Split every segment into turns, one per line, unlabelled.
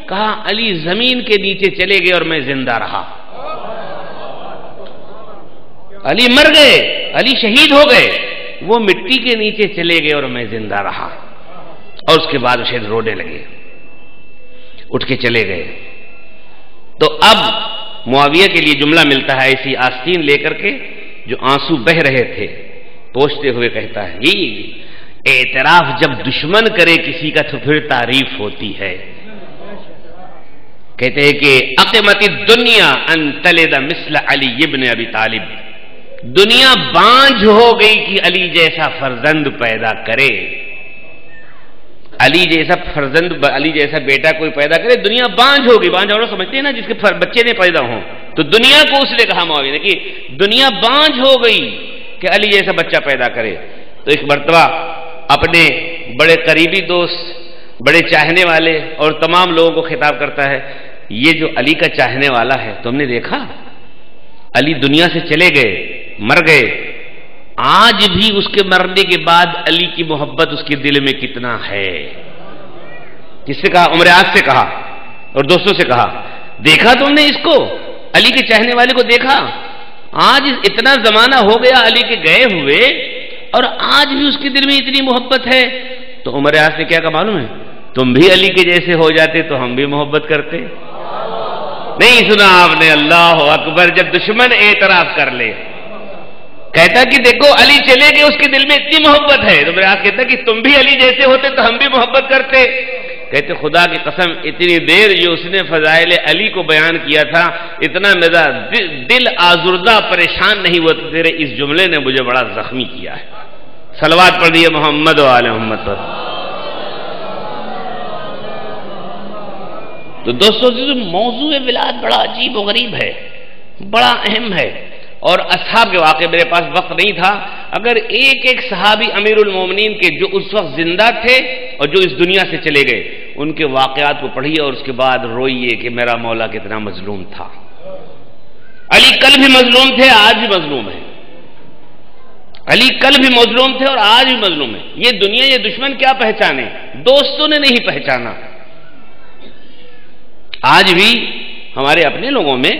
کہا علی زمین کے نیچے چلے گئے اور میں زندہ رہا. علی مر گئے، علی شہید ہو گئے، وہ مٹی کے نیچے چلے گئے اور میں زندہ رہا. اور اس کے بعد شہید رونے لگے، اٹھ کے چلے گئے. تو اب معاویہ کے لیے جملہ ملتا ہے ایسی آستین لے کر کے جو آنسو بہ رہے تھے، پوچھتے ہوئے کہتا ہے یہی اعتراف جب دشمن کرے کسی کا تو پھر تعریف ہوتی ہے. کہتے ہیں کہ اقمت الدنیا ان تلد مثل علی ابن ابی طالب، دنیا بانجھ ہو گئی کہ علی جیسا فرزند پیدا کرے. علی جیسا فرزند، علی جیسا بیٹا کوئی پیدا کرے، دنیا بانجھ ہوگی. بانجھ ہونا سمجھتے ہیں نا، جس کے بچے نے پیدا ہوں. تو دنیا کو اس نے کہا معاویہ نے کہ دنیا بانجھ ہو گئی کہ علی جیسا بچہ پیدا کرے. تو ایک مرتبہ اپنے بڑے قریبی دوست، بڑے چاہنے والے اور تمام لوگوں کو خطاب کرتا ہے، یہ جو علی کا چاہنے والا ہے تم نے دیکھا، علی دنیا سے چلے گئے، مر گئے، آج بھی اس کے مرنے کے بعد علی کی محبت اس کے دل میں کتنا ہے. کس سے کہا؟ عمر آج سے کہا اور دوستوں سے کہا، دیکھا تم نے اس کو، علی کے چاہنے والے کو دیکھا؟ آج اتنا زمانہ ہو گیا علی کے گئے ہوئے اور آج بھی اس کے دل میں اتنی محبت ہے. تو عمر آج نے کیا کہا معلوم ہے؟ تم بھی علی کے جیسے ہو جاتے تو ہم بھی محبت کرتے. نہیں سنا آپ نے؟ اللہ اکبر. جب دشمن اعتراف کر لے، کہتا کہ دیکھو علی چلے گئے، اس کے دل میں اتنی محبت ہے، تو میرا کہتا کہ تم بھی علی جیسے ہوتے تو ہم بھی محبت کرتے. کہتے خدا کی قسم اتنی دیر جو اس نے فضائل علی کو بیان کیا تھا، اتنا میرا دل آزردہ پریشان نہیں ہوا. تیرے اس جملے نے مجھے بڑا زخمی کیا ہے. صلوات پڑھیے محمد و آل محمد پر. تو دوستو موضوع ولایت بڑا عجیب و غریب ہے، بڑا اہم ہے. اور اصحاب کے واقعے میرے پاس وقت نہیں تھا، اگر ایک ایک صحابی امیر المومنین کے جو اس وقت زندہ تھے اور جو اس دنیا سے چلے گئے، ان کے واقعات کو پڑھیے اور اس کے بعد روئیے کہ میرا مولا کتنا مظلوم تھا. علی کل بھی مظلوم تھے، آج بھی مظلوم ہے. علی کل بھی مظلوم تھے اور آج بھی مظلوم ہے. یہ دنیا، یہ دشمن کیا پہچانے؟ دوستوں نے نہیں پہچانا. آج بھی ہمارے اپنے لوگوں میں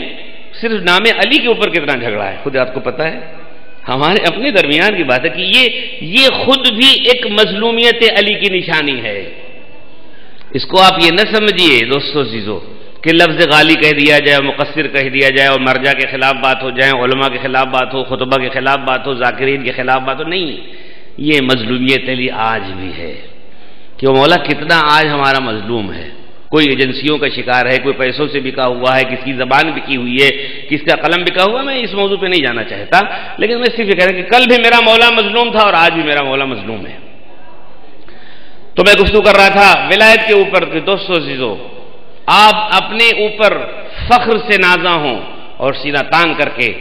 صرف نام علی کے اوپر کتنا جھگڑا ہے، خود آپ کو پتا ہے. ہمارے اپنے درمیان کی بات ہے کہ یہ خود بھی ایک مظلومیت علی کی نشانی ہے. اس کو آپ یہ نہ سمجھیے دوستو عزیزو کہ لفظ غالی کہہ دیا جائے، مقصر کہہ دیا جائے اور مرجع کے خلاف بات ہو جائے، علماء کے خلاف بات ہو، خطبہ کے خلاف بات ہو، ذاکرین کے خلاف بات ہو. نہیں، یہ مظلومیت علی آج بھی ہے کہ وہ مولا کتنا آج ہمارا مظلوم ہے. کوئی ایجنسیوں کا شکار ہے، کوئی پیسوں سے بکا ہوا ہے، کس کی زبان بکی ہوئی ہے، کس کا قلم بکا ہوا. میں اس موضوع پہ نہیں جانا چاہتا، لیکن میں صرف یہ کہہ رہا ہوں کہ کل بھی میرا مولا مظلوم تھا اور آج بھی میرا مولا مظلوم ہے. تو میں گفتگو کر رہا تھا ولایت کے اوپر کہ دوستو عزیزو، آپ اپنے اوپر فخر سے نازاں ہوں اور سینہ تان کر کے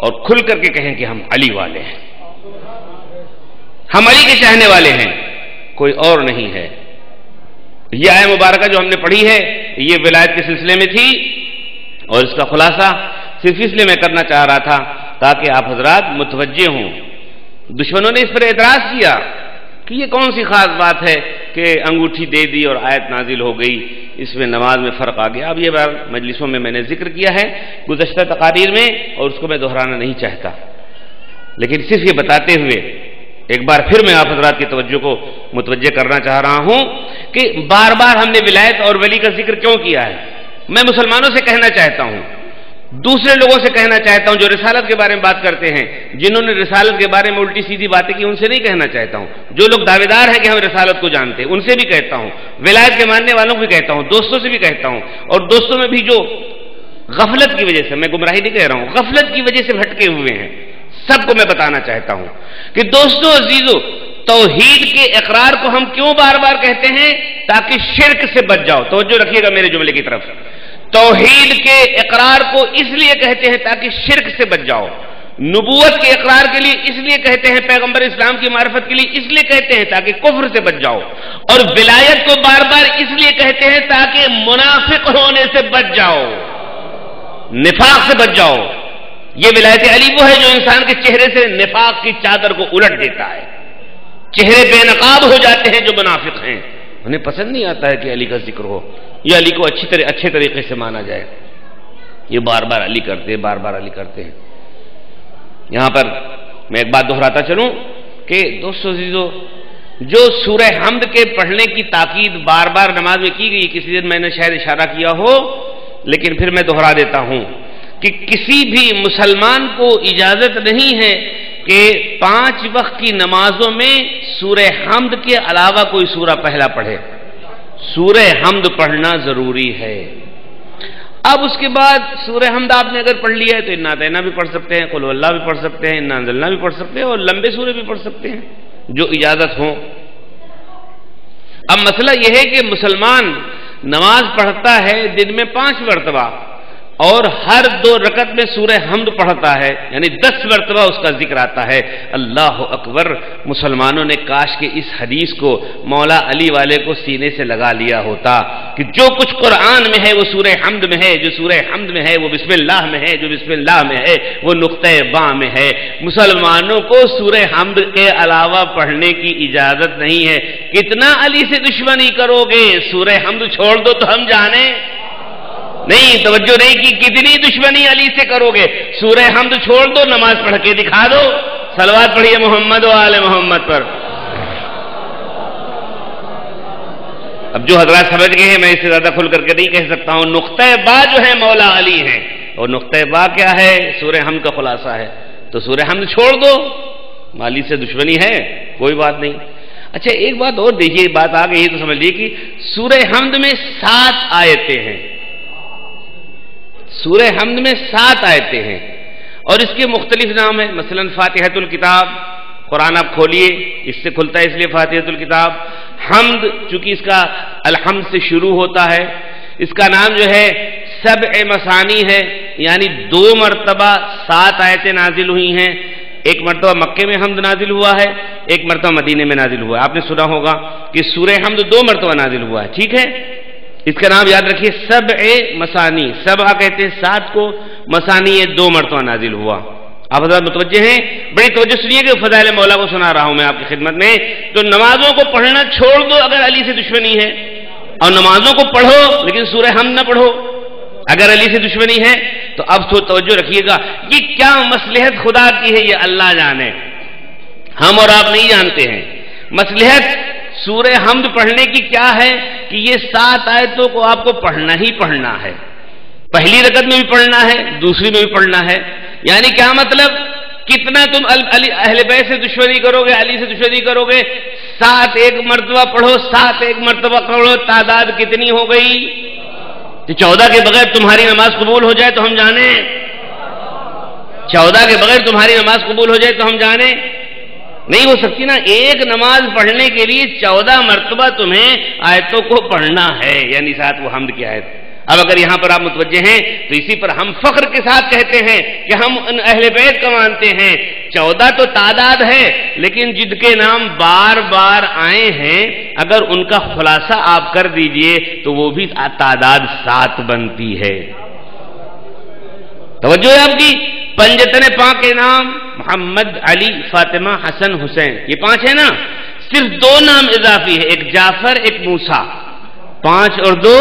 اور کھل کر کے کہیں کہ ہم علی والے ہیں، ہم علی کے چاہنے والے ہیں، کوئی اور نہیں ہے. یہ آیت مبارکہ جو ہم نے پڑھی ہے یہ ولایت کے سلسلے میں تھی، اور اس کا خلاصہ صرف اس لیے میں کرنا چاہ رہا تھا تاکہ آپ حضرات متوجہ ہوں. دشمنوں نے اس پر اعتراض کیا کہ یہ کون سی خاص بات ہے کہ انگوٹھی دے دی اور آیت نازل ہو گئی، اس میں نماز میں فرق آ گیا. اب یہ بار مجلسوں میں نے ذکر کیا ہے گزشتہ تقاریر میں، اور اس کو میں دہرانا نہیں چاہتا، لیکن صرف یہ بتاتے ہوئے ایک بار پھر میں آپ حضرات کی توجہ کو متوجہ کرنا چاہ رہا ہوں کہ بار بار ہم نے ولایت اور ولی کا ذکر کیوں کیا ہے. میں مسلمانوں سے کہنا چاہتا ہوں، دوسرے لوگوں سے کہنا چاہتا ہوں جو رسالت کے بارے میں بات کرتے ہیں، جنہوں نے رسالت کے بارے میں الٹی سیدھی باتیں کی، ان سے نہیں کہنا چاہتا ہوں. جو لوگ دعوے دار ہیں کہ ہم رسالت کو جانتے ہیں، ان سے بھی کہتا ہوں، ولایت کے ماننے والوں کو بھی کہتا ہوں، دوستوں سے بھی کہتا ہوں، اور دوستوں میں بھی جو غفلت کی وجہ سے، میں گمراہی نہیں کہہ رہا ہوں، غفلت کی وجہ سے بھٹکے ہوئے ہیں، سب کو میں بتانا چاہتا ہوں کہ دوستو عزیزو، توحید کے اقرار کو ہم کیوں بار بار کہتے ہیں؟ تاکہ شرک سے بچ جاؤ. توجہ رکھیے گا میرے جملے کی طرف. توحید کے اقرار کو اس لیے کہتے ہیں تاکہ شرک سے بچ جاؤ. نبوت کے اقرار کے لیے اس لیے کہتے ہیں، پیغمبر اسلام کی معرفت کے لیے اس لیے کہتے ہیں تاکہ کفر سے بچ جاؤ. اور ولایت کو بار بار اس لیے کہتے ہیں تاکہ منافق ہونے سے بچ جاؤ، نفاق سے بچ جاؤ. یہ ولایت علی وہ ہے جو انسان کے چہرے سے نفاق کی چادر کو الٹ دیتا ہے، چہرے بے نقاب ہو جاتے ہیں جو منافق ہیں. انہیں پسند نہیں آتا ہے کہ علی کا ذکر ہو یا علی کو اچھے طریقے سے مانا جائے. یہ بار بار علی کرتے ہیں، بار بار علی کرتے ہیں. یہاں پر میں ایک بات دہراتا چلوں کہ دوستو عزیزو، جو سورہ حمد کے پڑھنے کی تاکید بار بار نماز میں کی گئی، کسی دن میں نے شاید اشارہ کیا ہو، لیکن پھر میں دہرا دیتا ہوں کہ کسی بھی مسلمان کو اجازت نہیں ہے کہ 5 وقت کی نمازوں میں سورہ حمد کے علاوہ کوئی سورہ پہلا پڑھے. سورہ حمد پڑھنا ضروری ہے. اب اس کے بعد سورہ حمد آپ نے اگر پڑھ لیا ہے تو انا اطعنا بھی پڑھ سکتے ہیں، قل هو اللہ بھی پڑھ سکتے ہیں، انا انزلنا بھی پڑھ سکتے ہیں، اور لمبے سورے بھی پڑھ سکتے ہیں جو اجازت ہو. اب مسئلہ یہ ہے کہ مسلمان نماز پڑھتا ہے دن میں 5 مرتبہ اور ہر 2 رکعت میں سورہ حمد پڑھتا ہے، یعنی 10 مرتبہ اس کا ذکر آتا ہے. اللہ اکبر. مسلمانوں نے کاش کہ اس حدیث کو مولا علی والے کو سینے سے لگا لیا ہوتا کہ جو کچھ قرآن میں ہے وہ سورہ حمد میں ہے، جو سورہ حمد میں ہے وہ بسم اللہ میں ہے، جو بسم اللہ میں ہے وہ نقطہ با میں ہے. مسلمانوں کو سورہ حمد کے علاوہ پڑھنے کی اجازت نہیں ہے. کتنا علی سے دشمنی کرو گے؟ سورہ حمد چھوڑ دو تو ہم جانیں. نہیں، توجہ نہیں کی. کتنی دشمنی علی سے کرو گے؟ سورہ حمد چھوڑ دو، نماز پڑھ کے دکھا دو. صلوات پڑھیے محمد و آل محمد پر. اب جو حضرات سمجھ گئے ہیں، میں اس سے زیادہ کھل کر کے نہیں کہہ سکتا ہوں. نقطہ با جو ہے مولا علی ہیں، اور نقطہ با کیا ہے؟ سورہ حمد کا خلاصہ ہے. تو سورہ حمد چھوڑ دو. علی سے دشمنی ہے، کوئی بات نہیں. اچھا ایک بات اور دیکھیے، بات آ گئی تو سمجھ لیجیے کہ سورہ حمد میں 7 آیتیں ہیں. سورہ حمد میں 7 آیتیں ہیں اور اس کے مختلف نام ہیں. مثلا فاتحۃ الکتاب، قرآن آپ کھولیے، اس سے کھلتا ہے اس لیے فاتحۃ الکتاب. حمد چونکہ اس کا الحمد سے شروع ہوتا ہے، اس کا نام جو ہے 7 مثانی ہے، یعنی 2 مرتبہ 7 آیتیں نازل ہوئی ہیں. ایک مرتبہ مکے میں حمد نازل ہوا ہے، ایک مرتبہ مدینے میں نازل ہوا ہے. آپ نے سنا ہوگا کہ سورہ حمد 2 مرتبہ نازل ہوا ہے. ٹھیک ہے، اس کا نام یاد رکھیے 7 مثانی. 7 کہتے ہیں 7 کو، مثانی یہ 2 مرتبہ نازل ہوا. آپ حضرات متوجہ ہیں؟ بڑی توجہ سنیے کہ فضائل مولا کو سنا رہا ہوں میں آپ کی خدمت میں. تو نمازوں کو پڑھنا چھوڑ دو اگر علی سے دشمنی ہے، اور نمازوں کو پڑھو لیکن سورہ حمد نہ پڑھو اگر علی سے دشمنی ہے. تو اب تو توجہ رکھیے گا، یہ کیا مصلحت خدا کی ہے یہ اللہ جانے، ہم اور آپ نہیں جانتے ہیں. مصلحت سورہ حمد پڑھنے کی کیا ہے کہ یہ 7 آیتوں کو آپ کو پڑھنا ہی پڑھنا ہے. پہلی رکعت میں بھی پڑھنا ہے، دوسری میں بھی پڑھنا ہے. یعنی کیا مطلب؟ کتنا تم اہل بیت سے دشمنی کرو گے، علی سے دشمنی کرو گے؟ 7 ایک مرتبہ پڑھو، 7 ایک مرتبہ پڑھو. تعداد کتنی ہو گئی؟ 14 کے بغیر تمہاری نماز قبول ہو جائے تو ہم جانیں. 14 کے بغیر تمہاری نماز قبول ہو جائے تو ہم جانیں. نہیں ہو سکتی نا. ایک نماز پڑھنے کے لیے 14 مرتبہ تمہیں آیتوں کو پڑھنا ہے، یعنی 7 وہ حمد کی آیت. اب اگر یہاں پر آپ متوجہ ہیں تو اسی پر ہم فخر کے ساتھ کہتے ہیں کہ ہم ان اہل بیت کا مانتے ہیں. 14 تو تعداد ہے، لیکن جن کے نام بار بار آئے ہیں اگر ان کا خلاصہ آپ کر دیجئے تو وہ بھی تعداد 7 بنتی ہے. توجہ ہے آپ کی. پنجتن پاک کے نام محمد، علی، فاطمہ، حسن، حسین، یہ 5 ہے نا. صرف 2 نام اضافی ہے، ایک جعفر، ایک موسیٰ. 5 اور 2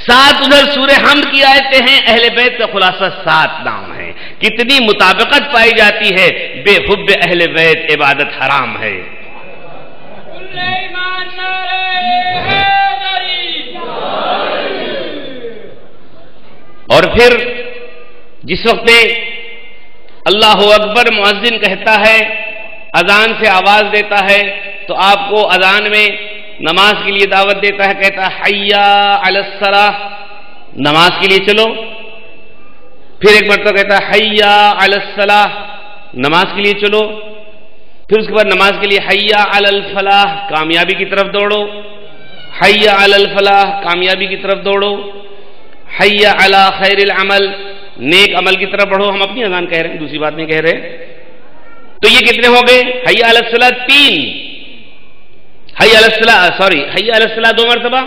7. ادھر سورہ حمد کی آیتیں ہیں، اہل بیت کا خلاصہ 7 نام ہے. کتنی مطابقت پائی جاتی ہے. بے حب اہل بیت عبادت حرام ہے. اور پھر جس وقت اللہ اکبر مؤذن کہتا ہے، اذان سے آواز دیتا ہے، تو آپ کو اذان میں نماز کے لیے دعوت دیتا ہے. کہتا ہے حی علی الصلاۃ، نماز کے لیے چلو. پھر ایک مرتبہ کہتا ہے حی علی الصلاۃ، نماز کے لیے چلو. پھر اس کے بعد نماز کے لیے حی علی الفلاح، کامیابی کی طرف دوڑو. حی علی الفلاح، کامیابی کی طرف دوڑو. حی علی خیر العمل، نیک عمل کی طرف بڑھو. ہم اپنی اذان کہہ رہے ہیں، دوسری بات نہیں کہہ رہے. تو یہ کتنے ہو گئے؟ حی علی الصلاۃ 3، حی علی الصلاۃ حی علی الصلاۃ 2 مرتبہ،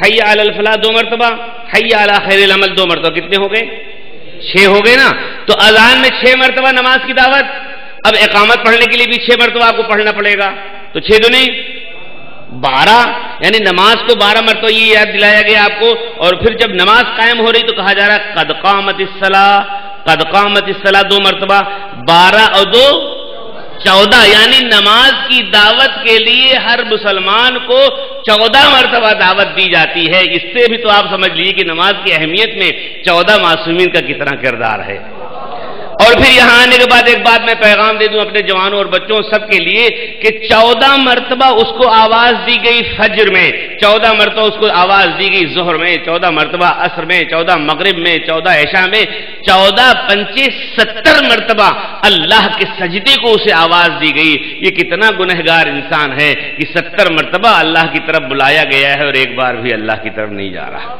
حی علی الفلاح 2 مرتبہ، حی علی خیر العمل 2 مرتبہ. کتنے ہو گئے؟ 6 ہو گئے نا. تو اذان میں 6 مرتبہ نماز کی دعوت. اب اقامت پڑھنے کے لیے بھی 6 مرتبہ آپ کو پڑھنا پڑے گا. تو 6 دو نہیں 12 یعنی نماز کو 12 مرتبہ یہ یاد دلایا گیا آپ کو، اور پھر جب نماز قائم ہو رہی تو کہا جا رہا ہے قد قامت الصلاۃ، قد قامت الصلاۃ 2 مرتبہ، 12 اور 2 14، یعنی نماز کی دعوت کے لیے ہر مسلمان کو 14 مرتبہ دعوت دی جاتی ہے۔ اس سے بھی تو آپ سمجھ لیجیے کہ نماز کی اہمیت میں 14 معصومین کا کتنا کردار ہے۔ اور پھر یہاں آنے کے بعد ایک بات میں پیغام دے دوں اپنے جوانوں اور بچوں سب کے لیے کہ 14 مرتبہ اس کو آواز دی گئی فجر میں، 14 مرتبہ اس کو آواز دی گئی ظہر میں، 14 مرتبہ عصر میں، 14 مغرب میں، 14 عشاء میں، 14 پنچے 70 مرتبہ اللہ کے سجدے کو اسے آواز دی گئی۔ یہ کتنا گنہگار انسان ہے کہ 70 مرتبہ اللہ کی طرف بلایا گیا ہے اور ایک بار بھی اللہ کی طرف نہیں جا رہا۔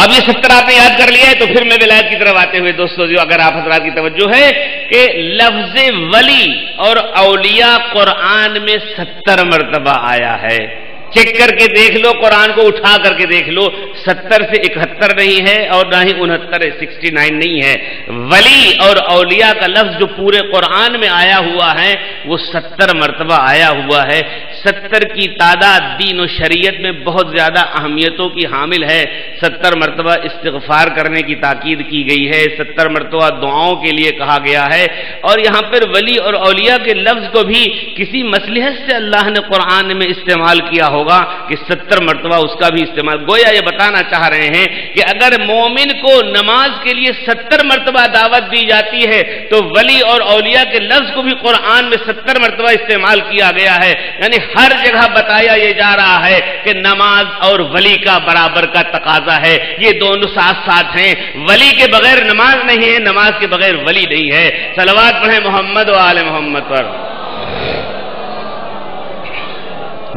اب یہ 70 آپ نے یاد کر لیا ہے تو پھر میں ولایت کی طرف آتے ہوئے دوستو جو اگر آپ حضرات کی توجہ ہے کہ لفظ ولی اور اولیاء قرآن میں 70 مرتبہ آیا ہے۔ چیک کر کے دیکھ لو، قرآن کو اٹھا کر کے دیکھ لو، 70 سے 71 نہیں ہے اور نہ ہی 69 69 نہیں ہے۔ ولی اور اولیاء کا لفظ جو پورے قرآن میں آیا ہوا ہے وہ 70 مرتبہ آیا ہوا ہے۔ 70 کی تعداد دین و شریعت میں بہت زیادہ اہمیتوں کی حامل ہے۔ 70 مرتبہ استغفار کرنے کی تاکید کی گئی ہے، 70 مرتبہ دعاؤں کے لیے کہا گیا ہے، اور یہاں پر ولی اور اولیاء کے لفظ کو بھی کسی مصلحت سے اللہ نے قرآن میں استعمال کیا ہوگا کہ 70 مرتبہ اس کا بھی استعمال۔ گویا یہ بتانا چاہ رہے ہیں کہ اگر مومن کو نماز کے لیے 70 مرتبہ دعوت دی جاتی ہے تو ولی اور اولیاء کے لفظ کو بھی قرآن میں 70 مرتبہ استعمال کیا گیا ہے، یعنی ہر جگہ بتایا یہ جا رہا ہے کہ نماز اور ولی کا برابر کا تقاضا ہے، یہ دونوں ساتھ ساتھ ہیں۔ ولی کے بغیر نماز نہیں ہے، نماز کے بغیر ولی نہیں ہے۔ صلوات پڑھیں محمد و آل محمد پر۔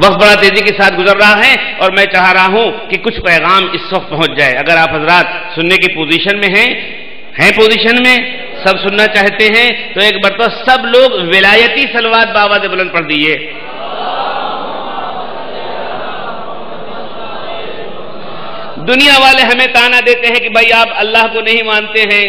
وقت بڑا تیزی کے ساتھ گزر رہا ہے اور میں چاہ رہا ہوں کہ کچھ پیغام اس وقت پہنچ جائے۔ اگر آپ حضرات سننے کی پوزیشن میں ہیں پوزیشن میں سب سننا چاہتے ہیں تو ایک مرتبہ سب لوگ ولایتی صلوات بآواز بلند پڑھ دیجیے۔ دنیا والے ہمیں تانا دیتے ہیں کہ بھائی آپ اللہ کو نہیں مانتے ہیں،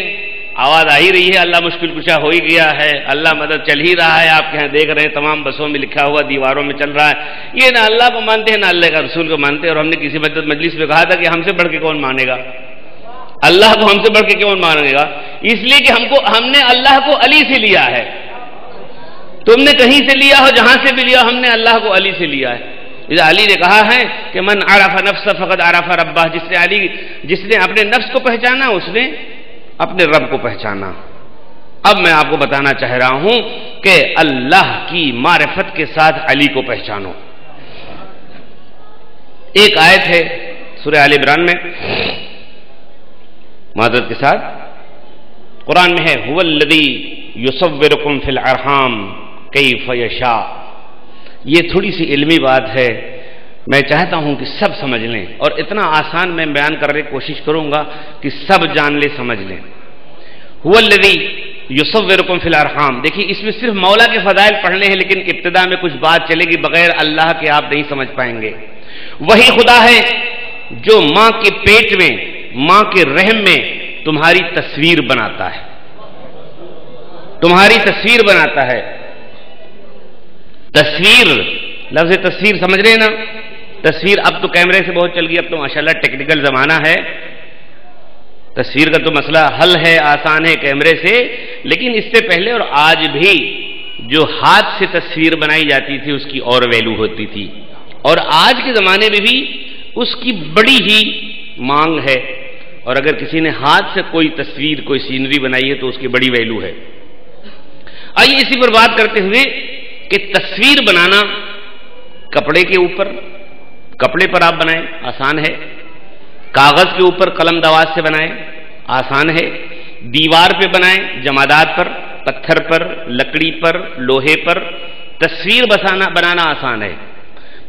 آواز آ ہی رہی ہے، اللہ مشکل کشا ہو ہی گیا ہے، اللہ مدد چل ہی رہا ہے، آپ کے یہاں دیکھ رہے ہیں تمام بسوں میں لکھا ہوا، دیواروں میں چل رہا ہے۔ یہ نہ اللہ کو مانتے ہیں نہ اللہ کا رسول کو مانتے ہیں، اور ہم نے کسی مجلس میں کہا تھا کہ ہم سے بڑھ کے کون مانے گا، اللہ کو ہم سے بڑھ کے کون مانے گا؟ اس لیے کہ ہم نے اللہ کو علی سے لیا ہے۔ تم نے کہیں سے لیا ہو، جہاں سے بھی لیا، ہم نے اللہ کو علی سے لیا ہے۔ علی نے کہا ہے کہ من عرف نفسہ فقد عرف ربہ، جس نے اپنے نفس کو پہچانا اس نے اپنے رب کو پہچانا۔ اب میں آپ کو بتانا چاہ رہا ہوں کہ اللہ کی معرفت کے ساتھ علی کو پہچانو۔ ایک آیت ہے سورہ آل عمران میں، معذرت کے ساتھ قرآن میں ہے هو الذی یصورکم فی الارحام کیف یشاء۔ یہ تھوڑی سی علمی بات ہے، میں چاہتا ہوں کہ سب سمجھ لیں، اور اتنا آسان میں بیان کرنے کی کوشش کروں گا کہ سب جان لیں سمجھ لیں۔ هو الذی یصورکم فی الارحام، دیکھیے اس میں صرف مولا کے فضائل پڑھنے ہیں، لیکن ابتدا میں کچھ بات چلے گی، بغیر اللہ کے آپ نہیں سمجھ پائیں گے۔ وہی خدا ہے جو ماں کے پیٹ میں، ماں کے رحم میں تمہاری تصویر بناتا ہے، تمہاری تصویر بناتا ہے۔ تصویر، لفظ تصویر سمجھ رہے ہیں نا؟ تصویر اب تو کیمرے سے بہت چل گئی، اب تو ماشاءاللہ ٹیکنیکل زمانہ ہے، تصویر کا تو مسئلہ حل ہے، آسان ہے کیمرے سے، لیکن اس سے پہلے اور آج بھی جو ہاتھ سے تصویر بنائی جاتی تھی اس کی اور ویلو ہوتی تھی، اور آج کے زمانے میں بھی اس کی بڑی ہی مانگ ہے، اور اگر کسی نے ہاتھ سے کوئی تصویر، کوئی سینری بنائی ہے تو اس کی بڑی ویلو ہے۔ آئیے اسی پر بات کرتے ہوئے کہ تصویر بنانا کپڑے کے اوپر، کپڑے پر آپ بنائیں آسان ہے، کاغذ کے اوپر قلم دواز سے بنائیں آسان ہے، دیوار پہ بنائیں، جمادات پر، پتھر پر، لکڑی پر، لوہے پر، تصویر بنانا آسان ہے۔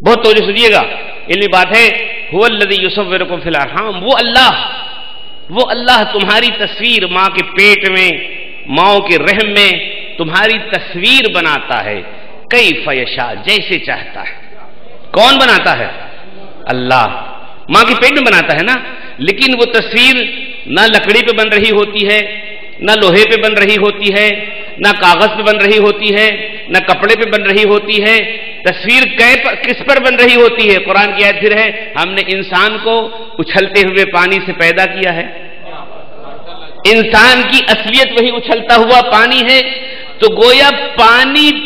بہت توجہ سنیے گا، علمی بات ہے۔ هو الذی یصورکم فی الارحام، وہ اللہ تمہاری تصویر ماں کے پیٹ میں، ماں کے رحم میں تمہاری تصویر بناتا ہے، کیف یشاء، جیسے چاہتا ہے۔ کون بناتا ہے؟ اللہ۔ ماں کے پیٹ میں بناتا ہے نا، لیکن وہ تصویر نہ لکڑی پہ بن رہی ہوتی ہے، نہ لوہے پہ بن رہی ہوتی ہے، نہ کاغذ پہ بن رہی ہوتی ہے، نہ کپڑے پہ بن رہی ہوتی ہے، تصویر کس پر بن رہی ہوتی ہے؟ قرآن کی آیت پھر ہے ہم نے انسان کو اچھلتے ہوئے پانی سے پیدا کیا ہے۔ انسان کی اصلیت وہی اچھلتا ہوا پانی ہے، تو گویا پانی